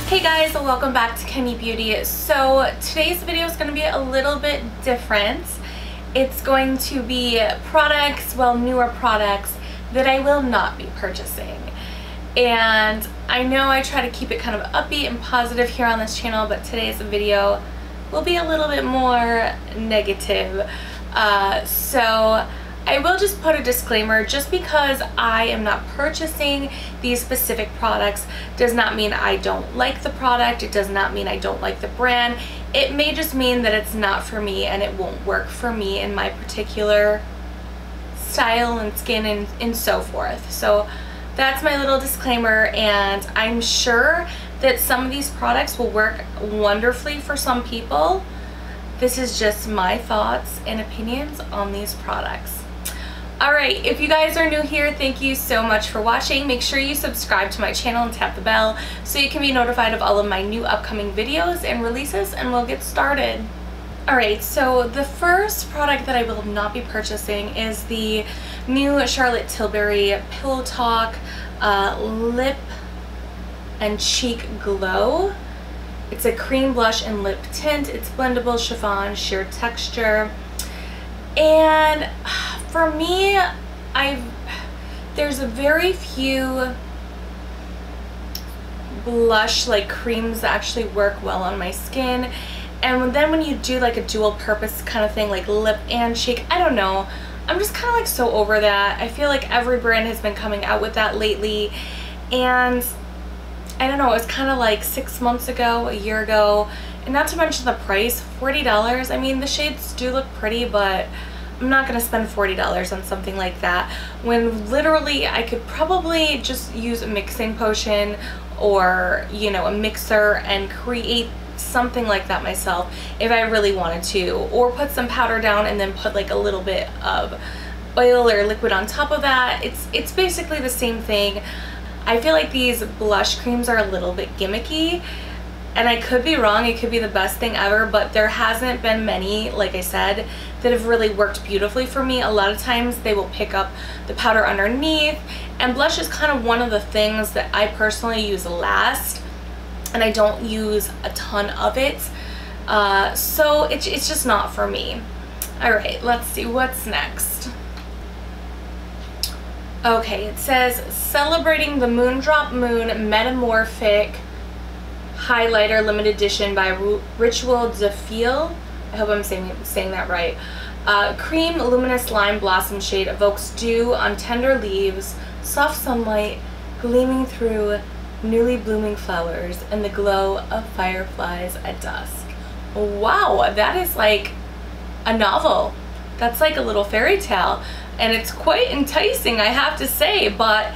Hey guys, welcome back to Kendi Beauty. So today's video is going to be a little bit different. It's going to be products, well, newer products that I will not be purchasing. And I know I try to keep it kind of upbeat and positive here on this channel, but today's video will be a little bit more negative. So I will just put a disclaimer, just because I am not purchasing these specific products does not mean I don't like the product. It does not mean I don't like the brand. It may just mean that it's not for me and it won't work for me in my particular style and skin and so forth. So that's my little disclaimer, and I'm sure that some of these products will work wonderfully for some people. This is just my thoughts and opinions on these products. Alright, if you guys are new here, thank you so much for watching. Make sure you subscribe to my channel and tap the bell so you can be notified of all of my new upcoming videos and releases, and we'll get started. Alright, so the first product that I will not be purchasing is the new Charlotte Tilbury Pillow Talk Lip and Cheek Glow. It's a cream blush and lip tint. It's blendable chiffon sheer texture. And for me, there's a very few blush like creams that actually work well on my skin, and then when you do like a dual purpose kind of thing like lip and cheek, I don't know, I'm just kind of like so over that. I feel like every brand has been coming out with that lately, and I don't know, it was kind of like 6 months ago, a year ago, and not to mention the price, $40. I mean, the shades do look pretty, but I'm not going to spend $40 on something like that when literally I could probably just use a mixing potion or, you know, a mixer and create something like that myself if I really wanted to, or put some powder down and then put like a little bit of oil or liquid on top of that. It's basically the same thing. I feel like these blush creams are a little bit gimmicky, and I could be wrong, it could be the best thing ever, but there hasn't been many, like I said, that have really worked beautifully for me. A lot of times they will pick up the powder underneath, and blush is kind of one of the things that I personally use last, and I don't use a ton of it, so it's just not for me. Alright, let's see what's next. Okay, it says Celebrating the Moondrop Moon Metamorphic Highlighter Limited Edition by Ritual de Feel. I hope I'm saying that right. Cream Luminous Lime Blossom shade evokes dew on tender leaves, soft sunlight gleaming through newly blooming flowers, and the glow of fireflies at dusk. Wow, that is like a novel. That's like a little fairy tale, and it's quite enticing, I have to say. But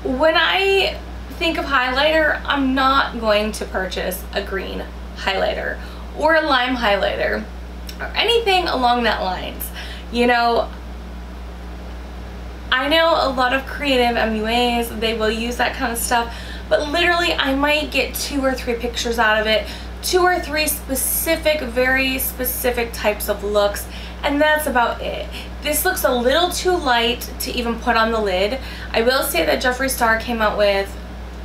when I think of highlighter, I'm not going to purchase a green highlighter or a lime highlighter or anything along that lines. You know, I know a lot of creative MUAs, they will use that kind of stuff, but literally I might get 2 or 3 pictures out of it, 2 or 3 specific, very specific types of looks, and that's about it. This looks a little too light to even put on the lid. I will say that Jeffree Star came out with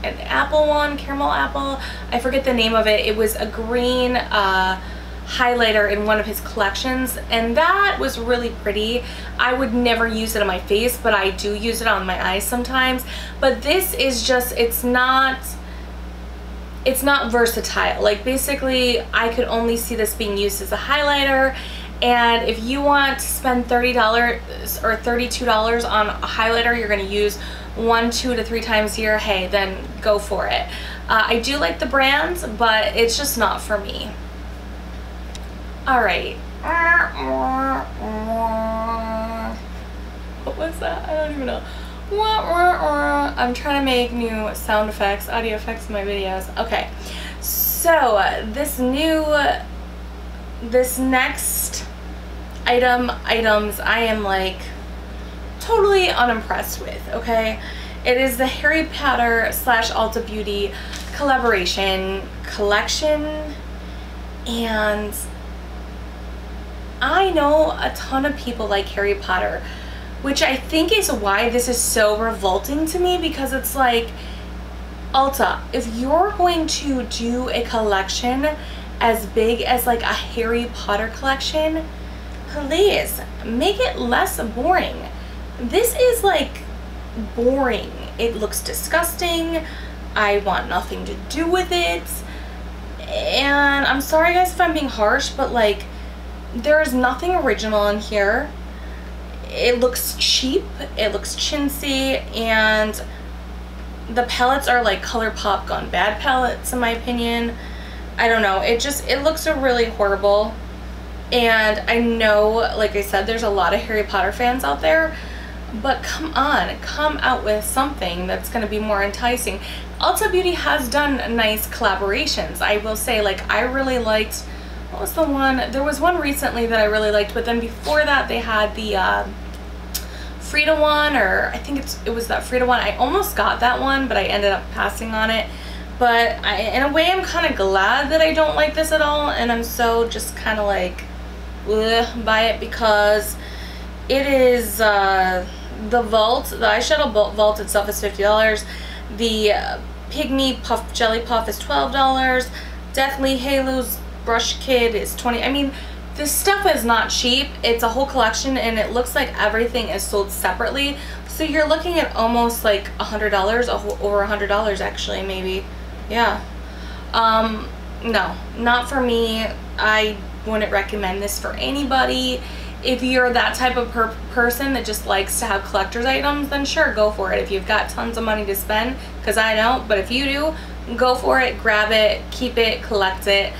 an apple one, caramel apple, I forget the name of it. It was a green highlighter in one of his collections, and that was really pretty. I would never use it on my face, but I do use it on my eyes sometimes. But this is just, it's not versatile. Like, basically I could only see this being used as a highlighter, and if you want to spend $30 or $32 on a highlighter you're going to use 1, 2 to 3 times a year, hey, then go for it. I do like the brands, but it's just not for me. Alright. What was that? I don't even know. I'm trying to make new sound effects, audio effects in my videos. Okay. So, this next items I am like totally unimpressed with, okay? It is the Harry Potter / Ulta Beauty collaboration collection, and I know a ton of people like Harry Potter, which I think is why this is so revolting to me, because it's like, Ulta, if you're going to do a collection as big as like a Harry Potter collection, please make it less boring. This is like boring. It looks disgusting. I want nothing to do with it. And I'm sorry guys if I'm being harsh, but like there's nothing original in here. It looks cheap, it looks chintzy, and the palettes are like ColourPop gone bad palettes in my opinion. I don't know, it looks really horrible. And I know, like I said, there's a lot of Harry Potter fans out there, but come on, come out with something that's going to be more enticing. Ulta Beauty has done nice collaborations. I will say, like, I really liked, what was the one? There was one recently that I really liked, but then before that they had the Frida one, or I think it was that Frida one. I almost got that one, but I ended up passing on it. But in a way, I'm kind of glad that I don't like this at all, and I'm so just kind of like, ugh, by it, because it is, the eyeshadow vault itself is $50. The Pygmy Puff Jelly Puff is $12. Deathly Halo's Brush Kit is $20. I mean, this stuff is not cheap. It's a whole collection, and it looks like everything is sold separately. So you're looking at almost like $100, over $100 actually, maybe. Yeah. No, not for me. I wouldn't recommend this for anybody. If you're that type of person that just likes to have collector's items, then sure, go for it. If you've got tons of money to spend, because I don't, but if you do, go for it, grab it, keep it, collect it.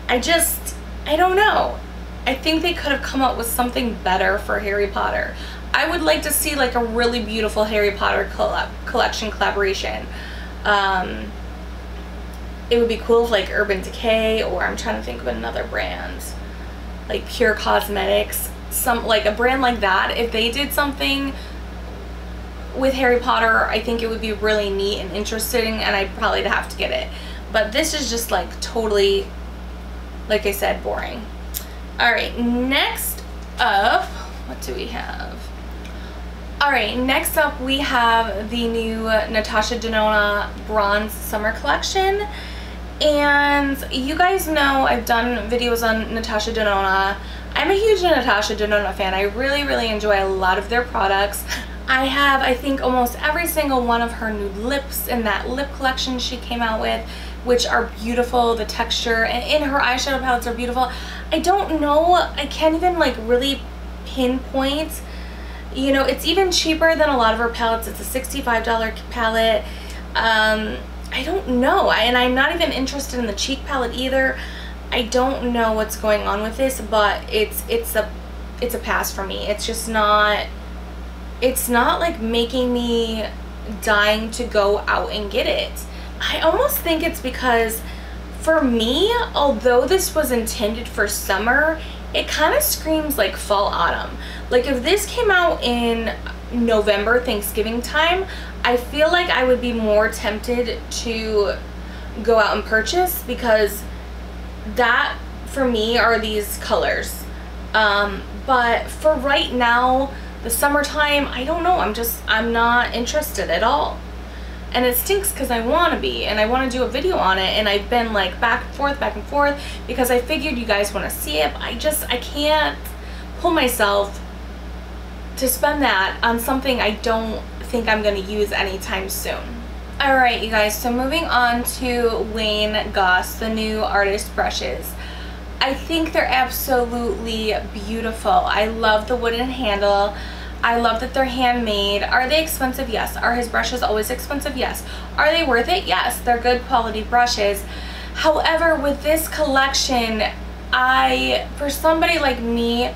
I don't know. I think they could have come up with something better for Harry Potter. I would like to see like a really beautiful Harry Potter collection collaboration. It would be cool if like Urban Decay, or I'm trying to think of another brand, like Pure Cosmetics, like a brand like that. If they did something with Harry Potter, I think it would be really neat and interesting, and I'd probably have to get it. But this is just like totally, like I said, boring. Alright, next up, what do we have? Alright, next up we have the new Natasha Jenner Bronze Summer Collection. And you guys know I've done videos on Natasha Jenner. I'm a huge Natasha Jenner fan. I really, really enjoy a lot of their products. I have, I think, almost every single one of her nude lips in that lip collection she came out with, which are beautiful. The texture and her eyeshadow palettes are beautiful. I don't know, I can't even like really pinpoint. You know, it's even cheaper than a lot of her palettes. It's a $65 palette. I don't know, and I'm not even interested in the cheek palette either. I don't know what's going on with this, but it's a pass for me. It's just not, it's not like making me dying to go out and get it. I almost think it's because for me, although this was intended for summer, it kind of screams like fall autumn. Like if this came out in November, Thanksgiving time, I feel like I would be more tempted to go out and purchase, because that for me are these colors. But for right now, the summertime, I don't know, I'm not interested at all. And it stinks because I want to be, and I want to do a video on it, and I've been like back and forth because I figured you guys want to see it, but I can't pull myself to spend that on something I don't think I'm going to use anytime soon. Alright you guys, so moving on to Wayne Goss, the new artist brushes. I think they're absolutely beautiful. I love the wooden handle. I love that they're handmade. Are they expensive? Yes. Are his brushes always expensive? Yes. Are they worth it? Yes. They're good quality brushes. However, with this collection, for somebody like me,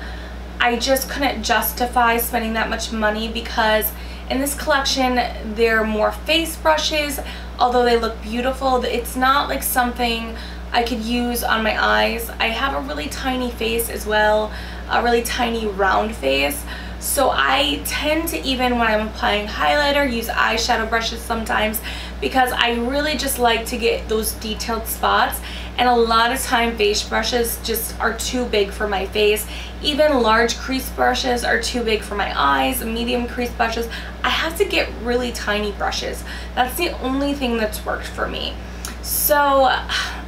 I just couldn't justify spending that much money, because in this collection, they're more face brushes. Although they look beautiful, it's not like something I could use on my eyes. I have a really tiny face as well, a really tiny round face. So I tend to, even when I'm applying highlighter, use eyeshadow brushes sometimes, because I really just like to get those detailed spots. and a lot of time face brushes just are too big for my face. Even large crease brushes are too big for my eyes. Medium crease brushes, I have to get really tiny brushes. That's the only thing that's worked for me. So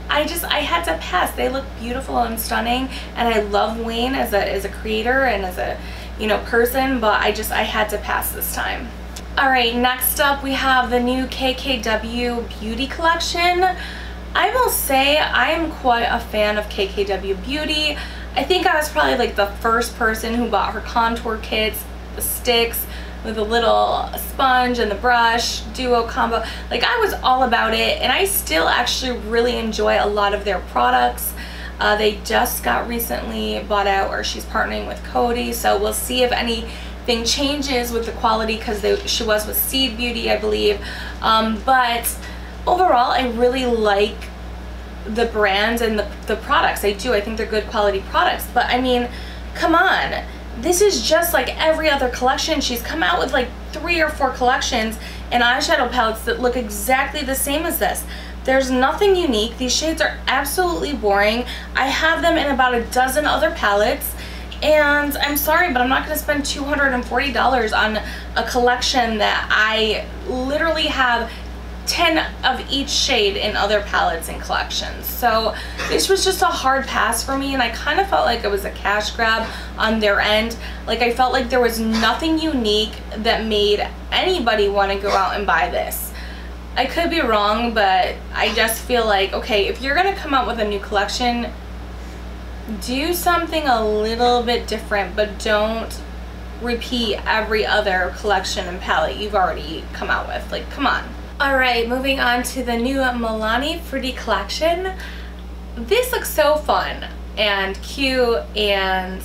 I had to pass. They look beautiful and stunning, and I love Wayne as a creator and as a, you know, person, but I had to pass this time. Alright, next up we have the new KKW Beauty collection. I will say I am quite a fan of KKW Beauty. I think I was probably like the first person who bought her contour kits, the sticks with a little sponge and the brush duo combo. Like, I was all about it, and I still actually really enjoy a lot of their products. They just got recently bought out, or she's partnering with Cody, so we'll see if anything changes with the quality, because she was with Seed Beauty, I believe. But overall, I really like the brand and the products. I do. I think they're good quality products. But I mean, come on. This is just like every other collection. She's come out with like 3 or 4 collections and eyeshadow palettes that look exactly the same as this. There's nothing unique. These shades are absolutely boring. I have them in about a dozen other palettes, and I'm sorry, but I'm not going to spend $240 on a collection that I literally have 10 of each shade in other palettes and collections. So this was just a hard pass for me, and I kind of felt like it was a cash grab on their end. Like, I felt like there was nothing unique that made anybody want to go out and buy this. I could be wrong, but I just feel like, okay, if you're gonna come out with a new collection, do something a little bit different, but don't repeat every other collection and palette you've already come out with. Like, come on. Alright, moving on to the new Milani Fruity collection. This looks so fun and cute, and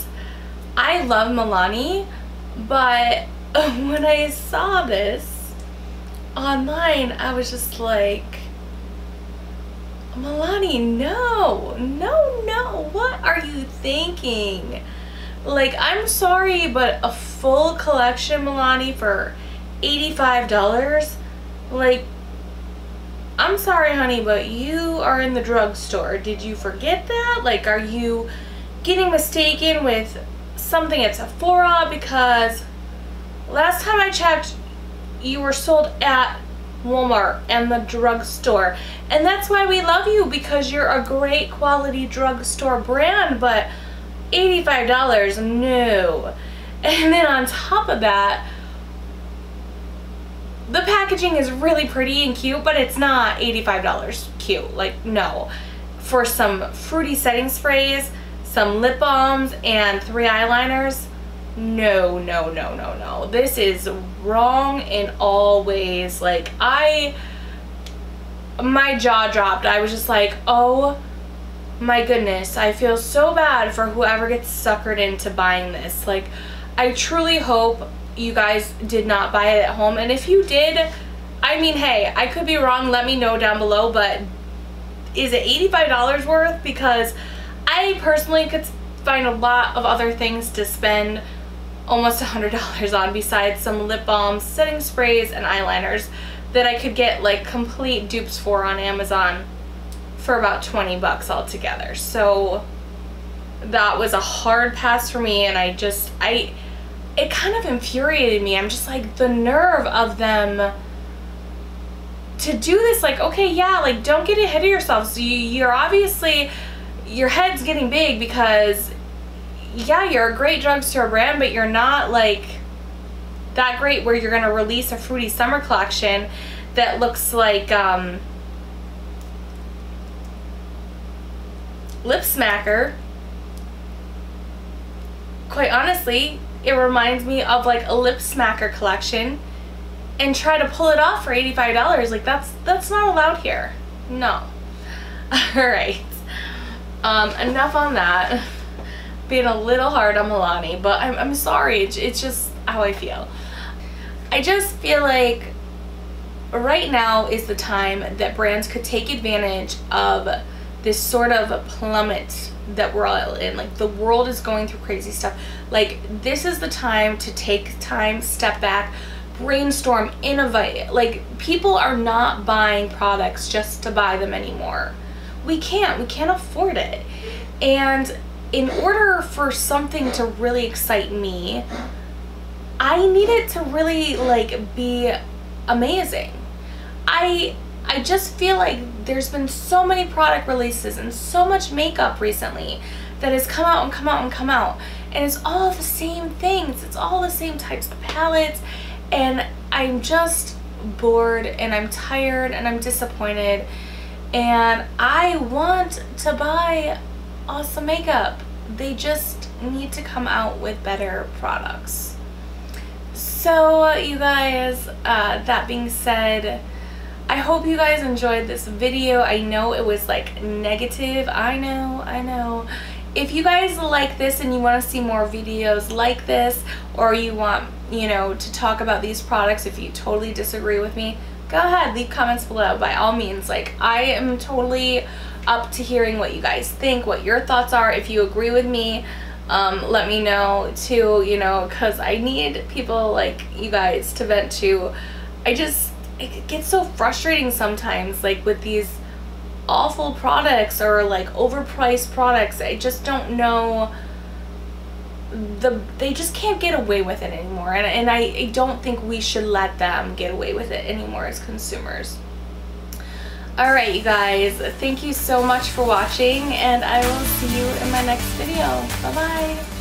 I love Milani, but when I saw this online, I was just like, Milani, no, what are you thinking? Like, I'm sorry, but a full collection, Milani, for $85? Like, I'm sorry, honey, but you are in the drugstore. Did you forget that? Like, are you getting mistaken with something at Sephora? Because last time I checked, you were sold at Walmart and the drugstore. And that's why we love you, because you're a great quality drugstore brand, but $85, no. And then on top of that, the packaging is really pretty and cute, but it's not $85 cute. Like, no. For some fruity setting sprays, some lip balms, and 3 eyeliners, no. This is wrong in all ways. Like, my jaw dropped. I was just like, oh my goodness, I feel so bad for whoever gets suckered into buying this. Like, I truly hope you guys did not buy it at home, and if you did, I mean, hey, I could be wrong, let me know down below, but is it $85 worth? Because I personally could find a lot of other things to spend almost $100 on besides some lip balms, setting sprays, and eyeliners that I could get like complete dupes for on Amazon for about 20 bucks altogether. So that was a hard pass for me, and it kind of infuriated me. I'm just like, the nerve of them to do this. Like, okay, yeah, like, don't get ahead of yourself. So you're obviously, your head's getting big because, yeah, you're a great drugstore brand, but you're not like that great where you're gonna release a fruity summer collection that looks like Lip Smacker. Quite honestly, it reminds me of like a Lip Smacker collection, and try to pull it off for $85. Like, that's not allowed here. No. Alright. Enough on that. Being a little hard on Milani, but I'm sorry. It's just how I feel. I just feel like right now is the time that brands could take advantage of this sort of plummet that we're all in. Like, the world is going through crazy stuff. Like, this is the time to take time, step back, brainstorm, innovate. Like, people are not buying products just to buy them anymore. we can't afford it. And in order for something to really excite me, I need it to really like be amazing. I just feel like there's been so many product releases and so much makeup recently that has come out and come out and come out, and it's all the same things. It's all the same types of palettes, and I'm just bored and I'm tired and I'm disappointed, and I want to buy awesome makeup. They just need to come out with better products. So you guys, that being said, I hope you guys enjoyed this video. I know it was like negative. I know. If you guys like this and you want to see more videos like this, or you want, you know, to talk about these products, if you totally disagree with me, go ahead, leave comments below. By all means, like, I am totally up to hearing what you guys think, what your thoughts are. If you agree with me, let me know too, you know, because I need people like you guys to vent to. It gets so frustrating sometimes, like with these awful products or like overpriced products. I just don't know, they just can't get away with it anymore, and I don't think we should let them get away with it anymore as consumers. Alright you guys, thank you so much for watching, and I will see you in my next video. Bye bye.